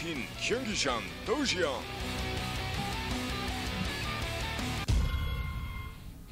MarineKing.Prime.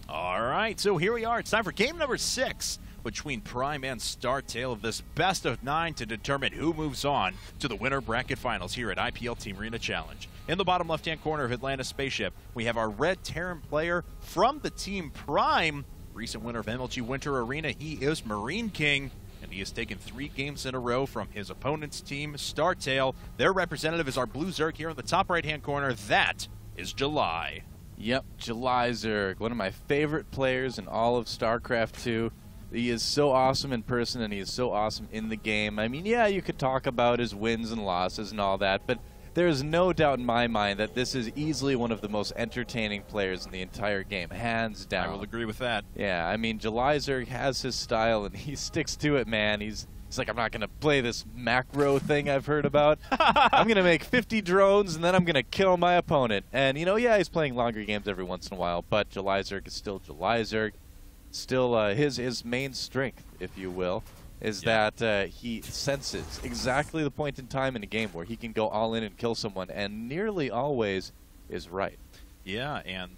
All right, so here we are. It's time for game number 6 between Prime and StarTale of this best of 9 to determine who moves on to the winner bracket finals here at IPL Team Arena Challenge. In the bottom left-hand corner of Atlanta Spaceship, we have our red Terran player from the Team Prime. Recent winner of MLG Winter Arena, he is Marine King, and he has taken 3 games in a row from his opponent's team, StarTale. Their representative is our blue Zerg here in the top right-hand corner. That is July. Yep, July Zerg, one of my favorite players in all of StarCraft 2. He is so awesome in person, and he is so awesome in the game. I mean, yeah, you could talk about his wins and losses and all that, but there is no doubt in my mind that this is easily one of the most entertaining players in the entire game, hands down. I will agree with that. Yeah, I mean, July Zerg has his style, and he sticks to it, man. He's like, I'm not going to play this macro thing I've heard about. I'm going to make 50 drones, and then I'm going to kill my opponent. And, you know, yeah, he's playing longer games every once in a while, but July Zerg is still July Zerg. Still, his main strength, if you will, is that he senses exactly the point in time in a game where he can go all in and kill someone, and nearly always is right. Yeah, and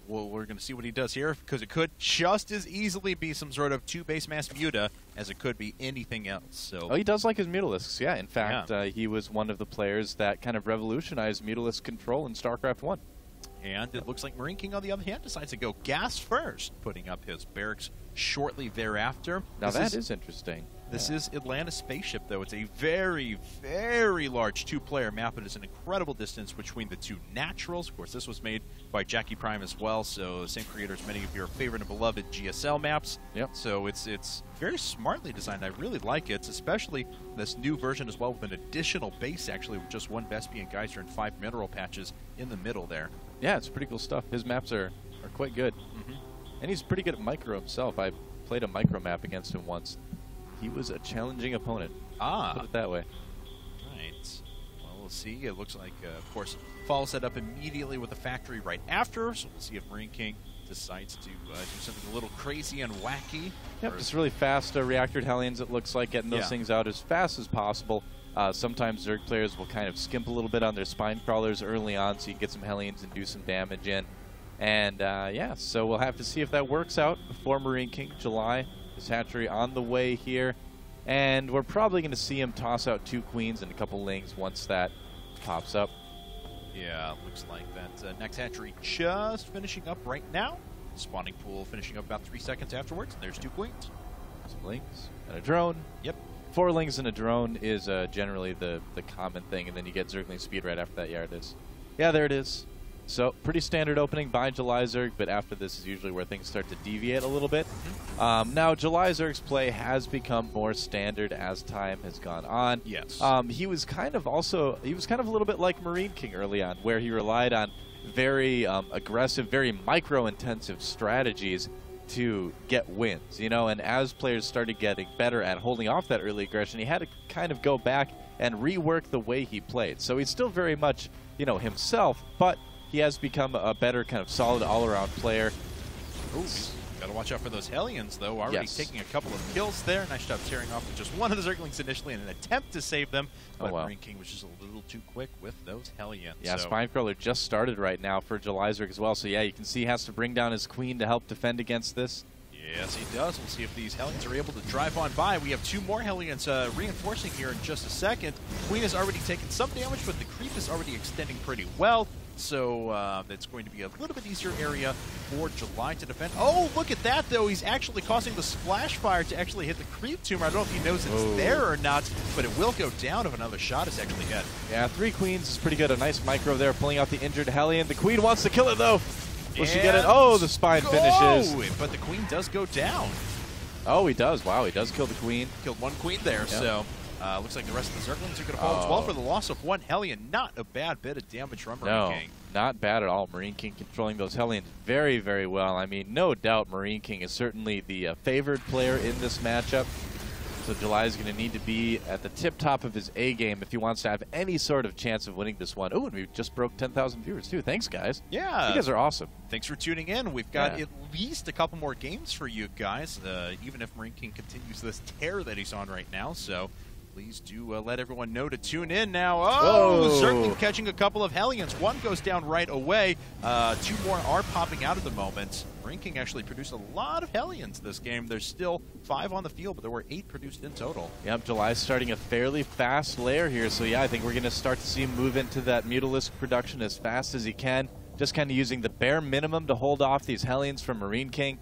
well, we're going to see what he does here, because it could just as easily be some sort of 2-base mass Muta as it could be anything else. So, oh, he does like his Mutalisks, yeah. In fact, he was one of the players that kind of revolutionized Mutalisk control in StarCraft 1. And it looks like Marine King, on the other hand, decides to go gas first, putting up his barracks shortly thereafter. Now that is interesting. This is Atlanta Spaceship, though. It's a very, very large 2-player map. It is an incredible distance between the 2 naturals. Of course, this was made by Jackie Prime as well, so same creator as many of your favorite and beloved GSL maps. Yep. So it's very smartly designed. I really like it, especially this new version as well, with an additional base, actually, with just 1 Vespian Geyser and 5 mineral patches in the middle there. Yeah, it's pretty cool stuff. His maps are quite good. And he's pretty good at micro himself. I played a micro map against him once. He was a challenging opponent. Put it that way. Right. Well, we'll see. It looks like, of course, follows that up immediately with a factory right after. So we'll see if Marine King decides to do something a little crazy and wacky. Yep, just really fast reactored Hellions, it looks like, getting those things out as fast as possible. Sometimes Zerg players will kind of skimp a little bit on their spine crawlers early on so you can get some Hellions and do some damage in. And, yeah, so we'll have to see if that works out before Marine King. July, his hatchery on the way here. And we're probably going to see him toss out 2 queens and a couple lings once that pops up. Yeah, looks like that next hatchery just finishing up right now. Spawning pool finishing up about 3 seconds afterwards. And there's 2 queens. Some lings and a drone. Yep. 4 lings and a drone is generally the common thing, and then you get Zergling speed right after that. Yeah, it is. Yeah, there it is. So, pretty standard opening by July Zerg, but after this is usually where things start to deviate a little bit. Now, July Zerg's play has become more standard as time has gone on. Yes. He was kind of a little bit like Marine King early on, where he relied on very aggressive, very micro-intensive strategies to get wins, you know, and as players started getting better at holding off that early aggression, he had to kind of go back and rework the way he played. So he's still very much, you know, himself, but he has become a better kind of solid all-around player. Ooh, gotta watch out for those Hellions, though. Already taking a couple of kills there. Nice job tearing off with just 1 of the Zerglings initially in an attempt to save them. But Marine King was just a little too quick with those Hellions. Yeah, so Spinecrawler just started right now for July Zerg as well. So yeah, you can see he has to bring down his queen to help defend against this. Yes, he does. We'll see if these Hellions are able to drive on by. We have 2 more Hellions reinforcing here in just a second. Queen has already taken some damage, but the creep is already extending pretty well. So that's going to be a little bit easier area for July to defend. Oh, look at that, though. He's actually causing the splash fire to actually hit the creep tumor. I don't know if he knows it's there or not, but it will go down if another shot is actually hit. Yeah, 3 queens is pretty good. A nice micro there, pulling out the injured Hellion. The queen wants to kill it, though. Will she get it? Oh, the spine finishes. But the queen does go down. Oh, he does. Wow, he does kill the queen. Killed 1 queen there, so looks like the rest of the Zerglings are going to fall as well for the loss of 1 Hellion. Not a bad bit of damage from Marine King. Not bad at all. Marine King controlling those Hellions very, very well. I mean, no doubt Marine King is certainly the favored player in this matchup. So July is going to need to be at the tip-top of his A-game if he wants to have any sort of chance of winning this one. Oh, and we just broke 10,000 viewers, too. Thanks, guys. Yeah. You guys are awesome. Thanks for tuning in. We've got at least a couple more games for you guys, even if Marine King continues this tear that he's on right now. So Please do let everyone know to tune in now. Whoa. Zergling catching a couple of Hellions. One goes down right away. 2 more are popping out at the moment. MarineKing actually produced a lot of Hellions this game. There's still 5 on the field, but there were 8 produced in total. Yep, July's starting a fairly fast layer here, so yeah, I think we're going to start to see him move into that Mutalisk production as fast as he can. Just kind of using the bare minimum to hold off these Hellions from MarineKing.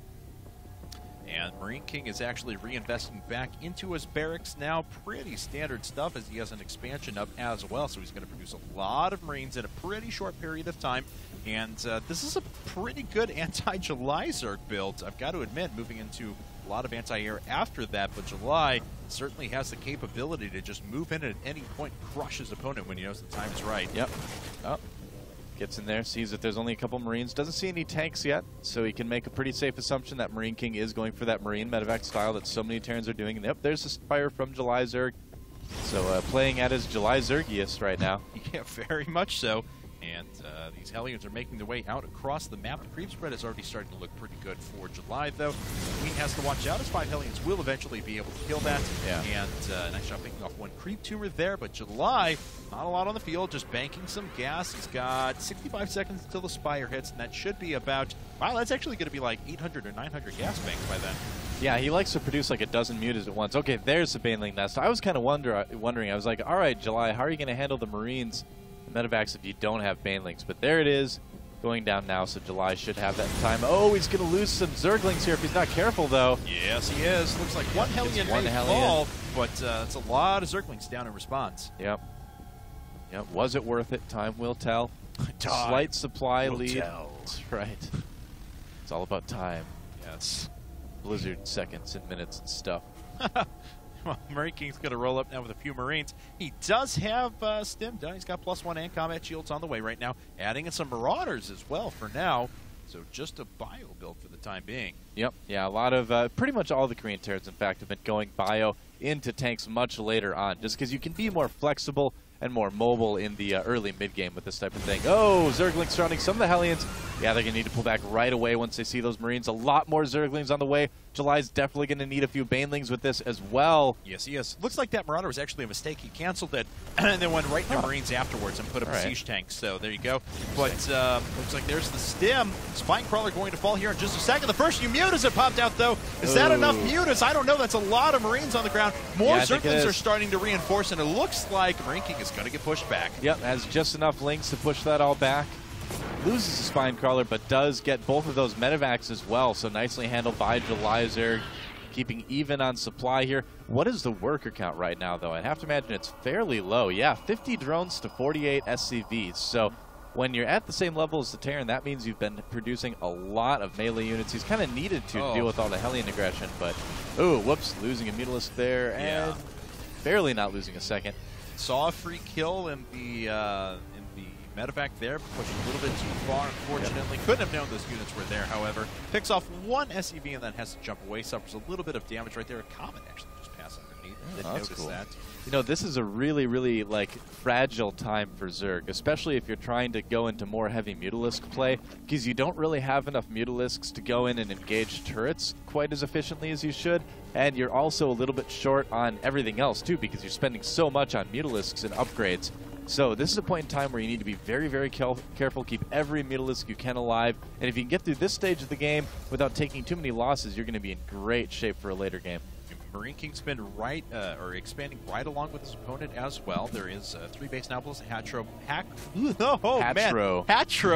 And MarineKing is actually reinvesting back into his barracks now. Pretty standard stuff as he has an expansion up as well. So he's going to produce a lot of Marines in a pretty short period of time. And this is a pretty good anti-July Zerg build, I've got to admit, moving into a lot of anti-air after that. But July certainly has the capability to just move in at any point, crush his opponent when he knows the time is right. Yep. Oh. Gets in there, sees that there's only a couple Marines, doesn't see any tanks yet, so he can make a pretty safe assumption that MarineKing is going for that Marine medevac style that so many Terrans are doing. And yep, there's a fire from July Zerg. So playing at his July Zergiest right now. Yeah, very much so. And these Hellions are making their way out across the map. The creep spread is already starting to look pretty good for July, though. Queen has to watch out as 5 Hellions will eventually be able to kill that. Yeah. And nice job picking off 1 creep tumor there, but July, not a lot on the field, just banking some gas. He's got 65 seconds until the Spire hits, and that should be about, wow, that's actually going to be like 800 or 900 gas banks by then. Yeah, he likes to produce like a dozen mutas at once. Okay, there's the Baneling Nest. I was kind of wondering, I was like, all right, July, how are you going to handle the Marines, the medevacs, if you don't have Banelings? But there it is, going down now, so July should have that in time. Oh, he's going to lose some Zerglings here if he's not careful, though. Yes, he is. Looks like 1 Hellion may fall, but it's a lot of Zerglings down in response. Yep. Yep. Was it worth it? Time will tell. Slight supply lead. That's right. It's all about time. Yes. Blizzard seconds and minutes and stuff. Well, MarineKing's going to roll up now with a few Marines. He does have Stim done. He's got +1 and combat shields on the way right now, adding in some Marauders as well for now. So just a bio build for the time being. Yep. Yeah, a lot of, pretty much all the Korean Terrans, in fact, have been going bio into tanks much later on, just because you can be more flexible and more mobile in the early mid-game with this type of thing. Oh, Zerglings surrounding some of the Hellions. Yeah, they're going to need to pull back right away once they see those Marines. A lot more Zerglings on the way. July's definitely going to need a few Banelings with this as well. Yes, he is. Looks like that Marauder was actually a mistake. He canceled it and then went right into Marines afterwards and put up a siege tank. So there you go. But looks like there's the Stim. Spinecrawler going to fall here in just a second. The first few mutas have popped out, though. Is that enough mutas? I don't know. That's a lot of Marines on the ground. More Zerglings are starting to reinforce, and it looks like MarineKing is going to get pushed back. Yep, has just enough links to push that all back. Loses the Spinecrawler, but does get both of those medevacs as well. So nicely handled by July Zerg, keeping even on supply here. What is the worker count right now, though? I'd have to imagine it's fairly low. Yeah, 50 drones to 48 SCVs. So when you're at the same level as the Terran, that means you've been producing a lot of melee units. He's kind of needed to deal with all the Hellion aggression, but oh, whoops, losing a Mutalisk there, and barely not losing a second. Saw a free kill in the medevac there, pushed a little bit too far, unfortunately. Couldn't have known those units were there, however. Picks off 1 SCV and then has to jump away. Suffers a little bit of damage right there. A Comet actually just passed underneath. Didn't notice that. You know, this is a really, really, like, fragile time for Zerg, especially if you're trying to go into more heavy Mutalisk play, because you don't really have enough Mutalisks to go in and engage turrets quite as efficiently as you should, and you're also a little bit short on everything else, too, because you're spending so much on Mutalisks and upgrades. So this is a point in time where you need to be very, very careful, keep every Mutalisk you can alive, and if you can get through this stage of the game without taking too many losses, you're going to be in great shape for a later game. MarineKing's been expanding right along with his opponent as well. There is 3 base now plus Hatro. Hatro.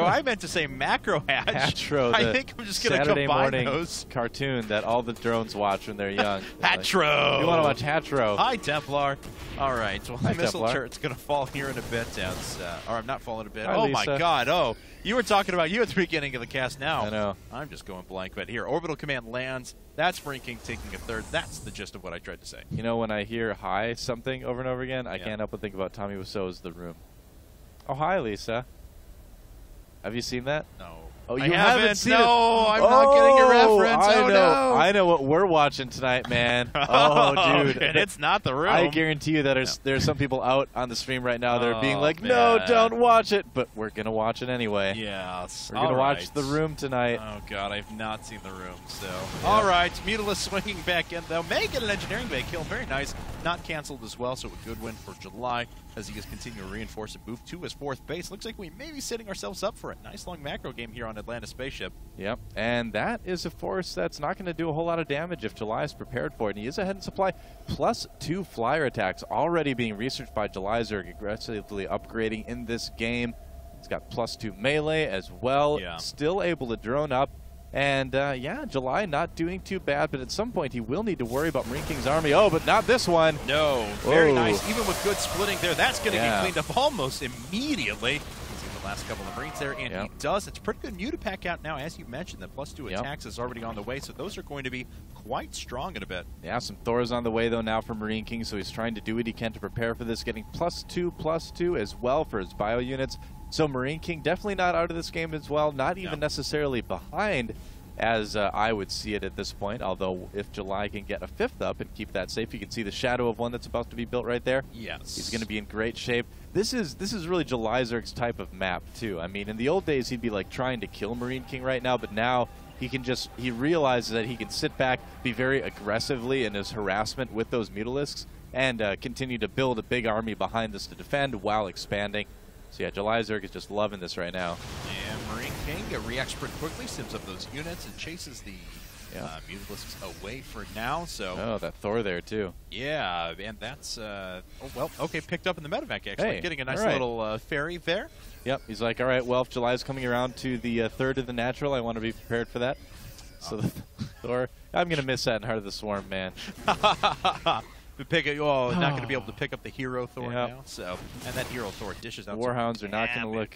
I meant to say Macro Hatch. Hatro. I think I'm just going to Saturday combine morning those. Cartoon that all the drones watch when they're young. Hatro. You want to watch Hatro? Hi, Templar. All right. Well, Hi, missile Templar. turret's going to fall here in a bit. Or I'm not falling a bit. Hi, oh Lisa. my God. Oh, you were talking about you at the beginning of the cast. Now I know. I'm just going blank. But here, orbital command lands. That's MarineKing taking a third. That's the gist of what I tried to say. You know, when I hear hi something over and over again, I can't help but think about Tommy Wiseau's The Room. Oh, hi, Lisa. Have you seen that? No. Oh, I you haven't seen it? No, I'm not getting your reference. I Oh, know. no. I know what we're watching tonight, man. Oh, dude. And it's not The Room. I guarantee you that there's some people out on the stream right now that are being like, man. no, don't watch it. But we're going to watch it anyway. Yes. We're going to watch The Room tonight. Oh, God, I've not seen The Room. So, all right, Mutalisk swinging back in, though. May get an engineering bay kill. Very nice. Not canceled as well, so a good win for July as he is continuing to reinforce and move to his 4th base. Looks like we may be setting ourselves up for a nice long macro game here on Atlanta Spaceship. Yep, and that is a force that's not going to do a whole lot of damage if July is prepared for it. And he is ahead in supply. +2 flyer attacks already being researched by July Zerg, aggressively upgrading in this game. He's got +2 melee as well. Yeah. Still able to drone up. And, yeah, July not doing too bad, but at some point he will need to worry about MarineKing's army. Oh, but not this one. No, very nice. Even with good splitting there, that's going to get cleaned up almost immediately. He's the last couple of Marines there, and he does. It's a pretty good Muta pack out now, as you mentioned. The +2 attacks is already on the way, so those are going to be quite strong in a bit. Yeah, some Thors on the way, though, now for MarineKing, so he's trying to do what he can to prepare for this, getting +2/+2 as well for his bio units. So MarineKing definitely not out of this game as well, not even necessarily behind as I would see it at this point, although if July can get a 5th up and keep that safe, you can see the shadow of one that's about to be built right there. Yes. He's going to be in great shape. This is really July Zerg's type of map, too. I mean, in the old days, he'd be like trying to kill MarineKing right now, but now he realizes that he can sit back, be very aggressively in his harassment with those Mutalisks, and continue to build a big army behind this to defend while expanding. So yeah, July Zerg is just loving this right now. And MarineKing reacts pretty quickly, sims up those units, and chases the Mutalisks away for now. So that Thor there too. Yeah, and that's picked up in the medevac actually, getting a nice little ferry there. Yep, he's like, all right, well, if July's coming around to the 3rd of the natural, I want to be prepared for that. So the Thor, I'm gonna miss that in Heart of the Swarm, man. Not going to be able to pick up the Hero Thor now. So, and that Hero Thor dishes out. Warhounds are not going to look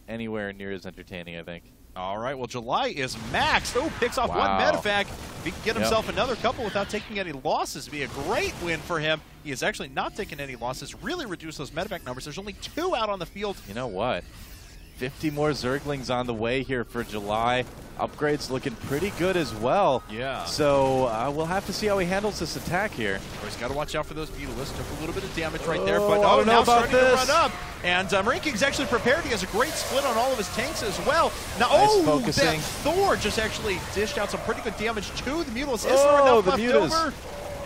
anywhere near as entertaining, I think. All right, well, July is maxed. Oh, picks off one medevac. If he can get himself another couple without taking any losses, it'd be a great win for him. He has actually not taken any losses, really reduced those medevac numbers. There's only 2 out on the field. You know what? 50 more Zerglings on the way here for July. Upgrades looking pretty good as well. Yeah. So we'll have to see how he handles this attack here. He's got to watch out for those Mutalisks. Took a little bit of damage right there, but now starting to run up. And MarineKing's actually prepared. He has a great split on all of his tanks as well. Now, that Thor just actually dished out some pretty good damage to the Mutalisks. Is there enough left over?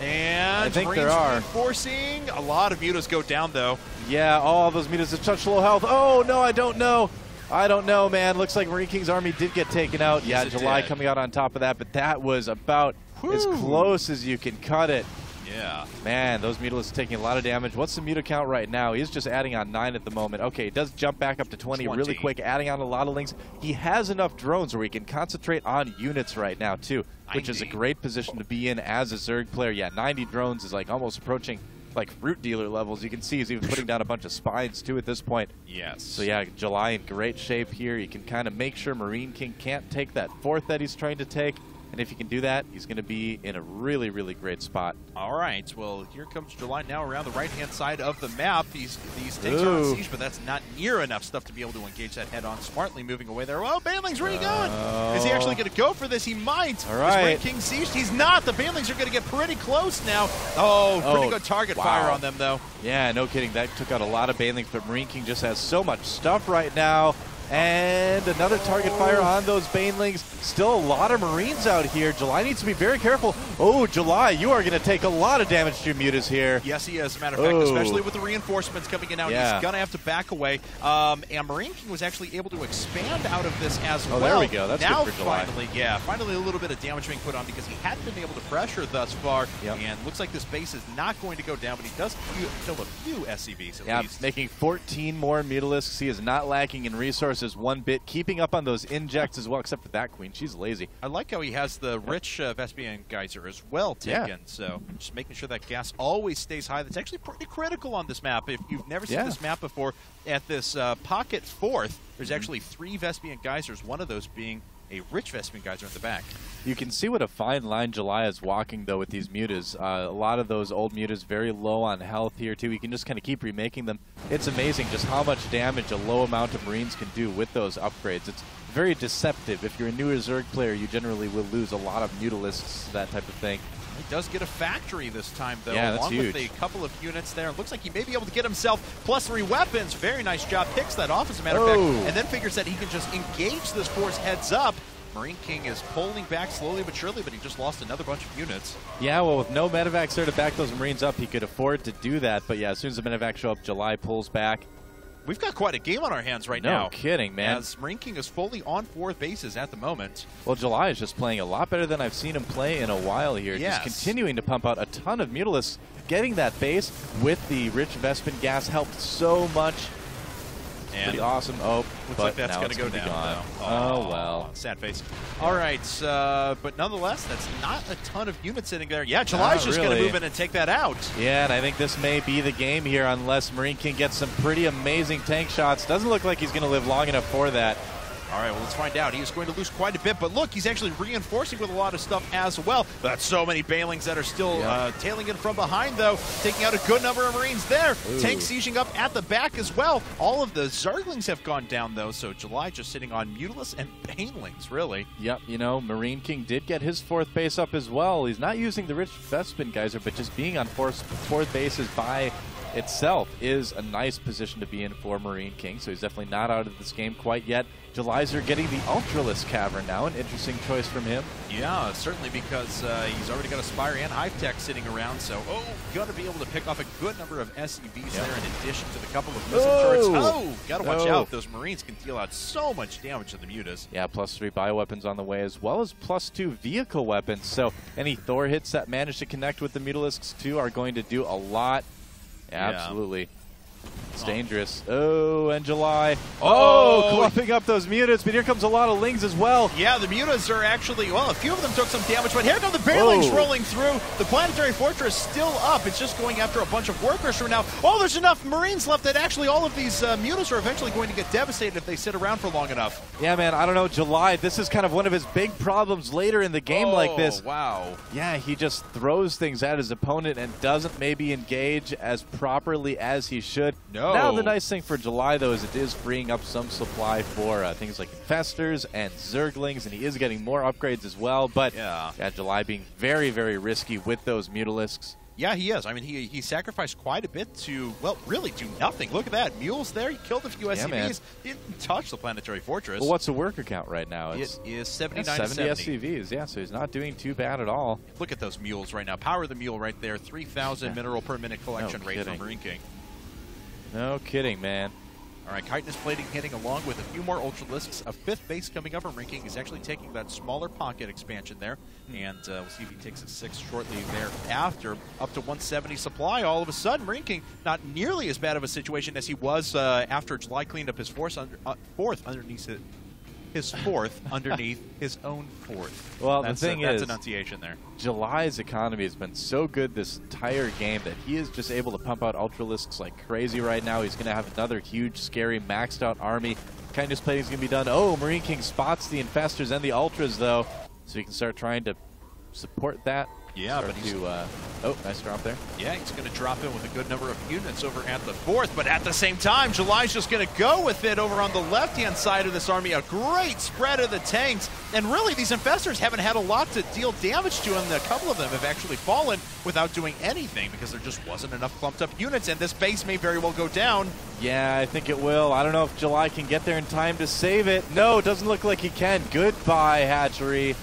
And I think there are. Forcing a lot of Mutas go down, though. Yeah, all those Mutas have such low health. Oh, no, I don't know. I don't know, man. Looks like MarineKing's army did get taken out. Yeah, July coming out on top of that, but that was about as close as you can cut it. Yeah. Man, those Mutalisks taking a lot of damage. What's the Muta count right now? He's just adding on 9 at the moment. Okay, he does jump back up to 20 really quick, adding on a lot of links. He has enough drones where he can concentrate on units right now, too, which is a great position to be in as a Zerg player. Yeah, 90 drones is like almost approaching like fruit dealer levels. You can see he's even putting down a bunch of spines, too, at this point. Yes. So, yeah, July in great shape here. He can kind of make sure MarineKing can't take that 4th that he's trying to take. And if he can do that, he's going to be in a really, really great spot. All right. Well, here comes July now around the right-hand side of the map. These tanks are on siege, but that's not near enough stuff to be able to engage that head-on. Smartly moving away there. Well, Banelings, where are you going? Is he actually going to go for this? He might. All right. Is MarineKing sieged? He's not. The Banelings are going to get pretty close now. Pretty good target fire on them, though. Yeah, no kidding. That took out a lot of Banelings, but MarineKing just has so much stuff right now. And another target fire on those Banelings. Still a lot of Marines out here. July needs to be very careful. Oh, July, you are going to take a lot of damage to your Mutas here. Yes, he is. As a matter of fact, especially with the reinforcements coming in now, he's going to have to back away. And MarineKing was actually able to expand out of this as well. Oh, there we go. That's now good for July. Finally a little bit of damage being put on because he hadn't been able to pressure thus far. And looks like this base is not going to go down, but he does kill a few SCVs at least. Making 14 more Mutalisks. He is not lacking in resources one bit, keeping up on those injects as well, except for that queen. She's lazy. I like how he has the rich Vespian geyser as well taken, so just making sure that gas always stays high. That's actually pretty critical on this map. If you've never seen this map before, at this pocket 4th, there's actually 3 Vespian geysers, one of those being a rich Vespian geyser in the back. You can see what a fine line July is walking, though, with these Mutas. A lot of those old Mutas very low on health here, too. You can just kind of keep remaking them. It's amazing just how much damage a low amount of Marines can do with those upgrades. It's very deceptive. If you're a newer Zerg player, you generally will lose a lot of Mutalisks, that type of thing. He does get a factory this time, though, yeah, along huge. with a couple of units there. It looks like he may be able to get himself +3 weapons. Very nice job. Picks that off, as a matter of fact, and then figures that he can just engage this force heads up. Marine King is pulling back slowly but surely, but he just lost another bunch of units. Yeah, well, with no medevacs there to back those Marines up, he could afford to do that. But yeah, as soon as the medevacs show up, July pulls back. We've got quite a game on our hands right now. No kidding, man. As Marine King is fully on 4 bases at the moment. Well, July is just playing a lot better than I've seen him play in a while here. Yes. Just continuing to pump out a ton of Mutalisks. Getting that base with the rich Vespin gas helped so much. And pretty awesome. Oh, looks like that's going to go down. Oh, well. Sad face. All right, but nonetheless, that's not a ton of units sitting there. Yeah, July's just going to move in and take that out. Yeah, and I think this may be the game here unless Marine King gets some pretty amazing tank shots. Doesn't look like he's going to live long enough for that. All right, well, let's find out. He is going to lose quite a bit, but look, he's actually reinforcing with a lot of stuff as well. That's so many Bailings that are still tailing in from behind, though, taking out a good number of Marines there. Ooh. Tank sieging up at the back as well. All of the Zerglings have gone down, though, so July just sitting on Mutalisks and Banelings, really. Yep, you know, Marine King did get his 4th base up as well. He's not using the rich Vespin geyser, but just being on 4th bases by itself is a nice position to be in for Marine King, so he's definitely not out of this game quite yet. July's getting the Ultralisk Cavern now, an interesting choice from him. Yeah, certainly, because he's already got a Spire and Hive Tech sitting around, so going to be able to pick off a good number of SCVs there in addition to the couple of missile turrets. Oh, got to watch out. Those Marines can deal out so much damage to the Mutas. Yeah, +3 bioweapons on the way, as well as +2 vehicle weapons, so any Thor hits that manage to connect with the Mutalisks too are going to do a lot. Yeah, absolutely. It's dangerous. Oh, and July. Oh, clumping up those Mutas, but here comes a lot of Lings as well. Yeah, the Mutas are actually, well, a few of them took some damage, but here come the Bailings rolling through. The Planetary Fortress still up. It's just going after a bunch of workers from now. Oh, there's enough Marines left that actually all of these Mutas are eventually going to get devastated if they sit around for long enough. Yeah, man, I don't know, July, this is kind of one of his big problems later in the game like this. Wow. Yeah, he just throws things at his opponent and doesn't maybe engage as properly as he should. No. Now, the nice thing for July, though, is it is freeing up some supply for things like Infestors and Zerglings, and he is getting more upgrades as well. But yeah, July being very, very risky with those Mutalisks. Yeah, he is. I mean, he sacrificed quite a bit to, well, really do nothing. Look at that. Mules there. He killed a few SCVs. He didn't touch the Planetary Fortress. Well, what's the worker count right now? It is 79 to 70 SCVs. Yeah, so he's not doing too bad at all. Look at those mules right now. Power the mule right there. 3,000 mineral per minute collection rate for Marine King. No kidding, man. All right, Chitinous Plating hitting along with a few more Ultralisks. A 5th base coming up from Marine King. He's actually taking that smaller pocket expansion there. And we'll see if he takes a 6th shortly thereafter. Up to 170 supply. All of a sudden, Marine King, not nearly as bad of a situation as he was after July cleaned up his 4th underneath it. His 4th underneath his own 4th. Well, the thing is, that's enunciation there. July's economy has been so good this entire game that he is just able to pump out Ultralisks like crazy right now. He's going to have another huge, scary, maxed out army. Kindness Plating is going to be done. Oh, Marine King spots the Infestors and the Ultras, though, so he can start trying to support that. Yeah, but he's... oh, nice drop there. Yeah, he's going to drop in with a good number of units over at the 4th, but at the same time, July's just going to go with it over on the left-hand side of this army. A great spread of the tanks, and really, these Infestors haven't had a lot to deal damage to them. A couple of them have actually fallen without doing anything because there just wasn't enough clumped-up units, and this base may very well go down. Yeah, I think it will. I don't know if July can get there in time to save it. No, it doesn't look like he can. Goodbye, Hatchery.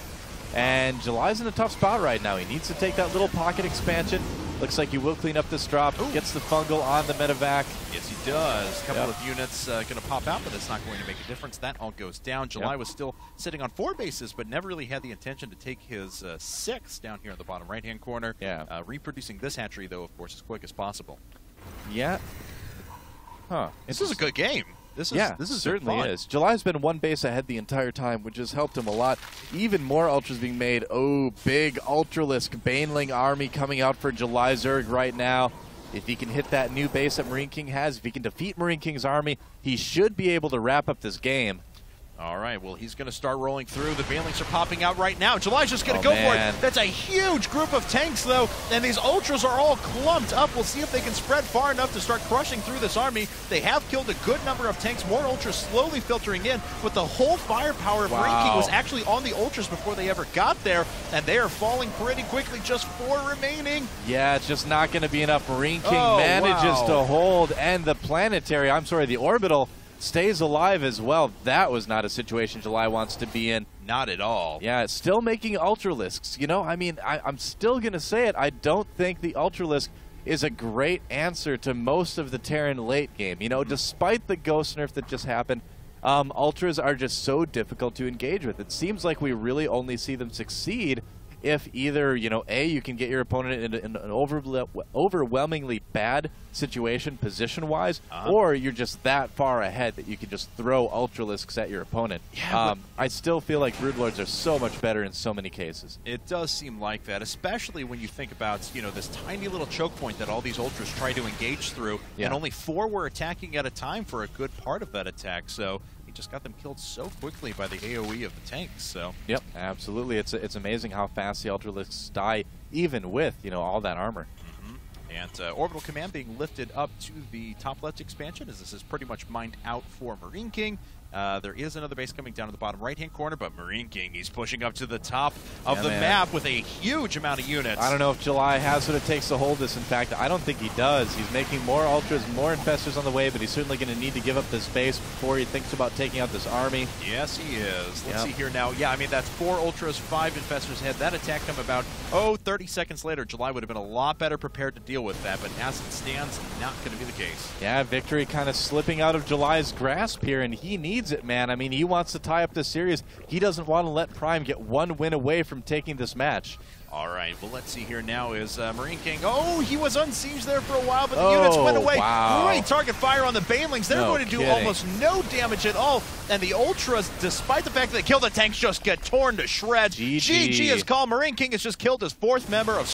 And July's in a tough spot right now. He needs to take that little pocket expansion. Looks like he will clean up this drop. Ooh. Gets the fungal on the medevac. Yes, he does. A couple of units going to pop out, but it's not going to make a difference. That all goes down. July was still sitting on 4 bases, but never really had the intention to take his 6th down here in the bottom right-hand corner. Yeah. Reproducing this hatchery, though, of course, as quick as possible. Yeah. Huh. This is a good game. This is certainly is. July's been 1 base ahead the entire time, which has helped him a lot. Even more Ultras being made. Oh, big Ultralisk Baneling army coming out for July Zerg right now. If he can hit that new base that Marine King has, if he can defeat Marine King's army, he should be able to wrap up this game. All right, well, he's going to start rolling through. The Banelings are popping out right now. July's just going to go for it. That's a huge group of tanks, though, and these Ultras are all clumped up. We'll see if they can spread far enough to start crushing through this army. They have killed a good number of tanks. More Ultras slowly filtering in, but the whole firepower of MarineKing was actually on the Ultras before they ever got there, and they are falling pretty quickly. Just 4 remaining. Yeah, it's just not going to be enough. MarineKing manages to hold, and the planetary, the orbital, stays alive as well. That was not a situation July wants to be in. Not at all. Yeah, it's still making Ultralisks. You know, I mean, I'm still going to say it. I don't think the Ultralisk is a great answer to most of the Terran late game. You know, despite the Ghost nerf that just happened, Ultras are just so difficult to engage with. It seems like we really only see them succeed if either, you know, A, you can get your opponent in an overwhelmingly bad situation position-wise, or you're just that far ahead that you can just throw Ultralisks at your opponent. Yeah, I still feel like Broodlords are so much better in so many cases. It does seem like that, especially when you think about, you know, this tiny little choke point that all these Ultras try to engage through, and only 4 were attacking at a time for a good part of that attack, so he just got them killed so quickly by the AoE of the tanks. So yep, absolutely. It's amazing how fast the Ultralisks die, even with, you know, all that armor. And Orbital Command being lifted up to the top left expansion, as this is pretty much mined out for MarineKing. There is another base coming down to the bottom right-hand corner, but MarineKing, he's pushing up to the top of the map with a huge amount of units. I don't know if July has what it takes to hold this. In fact, I don't think he does. He's making more Ultras, more Infestors on the way, but he's certainly going to need to give up this base before he thinks about taking out this army. Yes, he is. Let's see here now. Yeah, I mean, that's 4 Ultras, 5 Infestors ahead. That attack come about, 30 seconds later. July would have been a lot better prepared to deal with that, but as it stands, not going to be the case. Yeah, victory kind of slipping out of July's grasp here, and he needs it, man. I mean, he wants to tie up this series. He doesn't want to let Prime get 1 win away from taking this match. All right, well, let's see here now is MarineKing. Oh, he was unsieged there for a while, but the units went away. Great target fire on the Banelings. They're going to do almost no damage at all. And the Ultras, despite the fact that they kill the tanks, just get torn to shreds. GG is called. MarineKing has just killed his 4th member of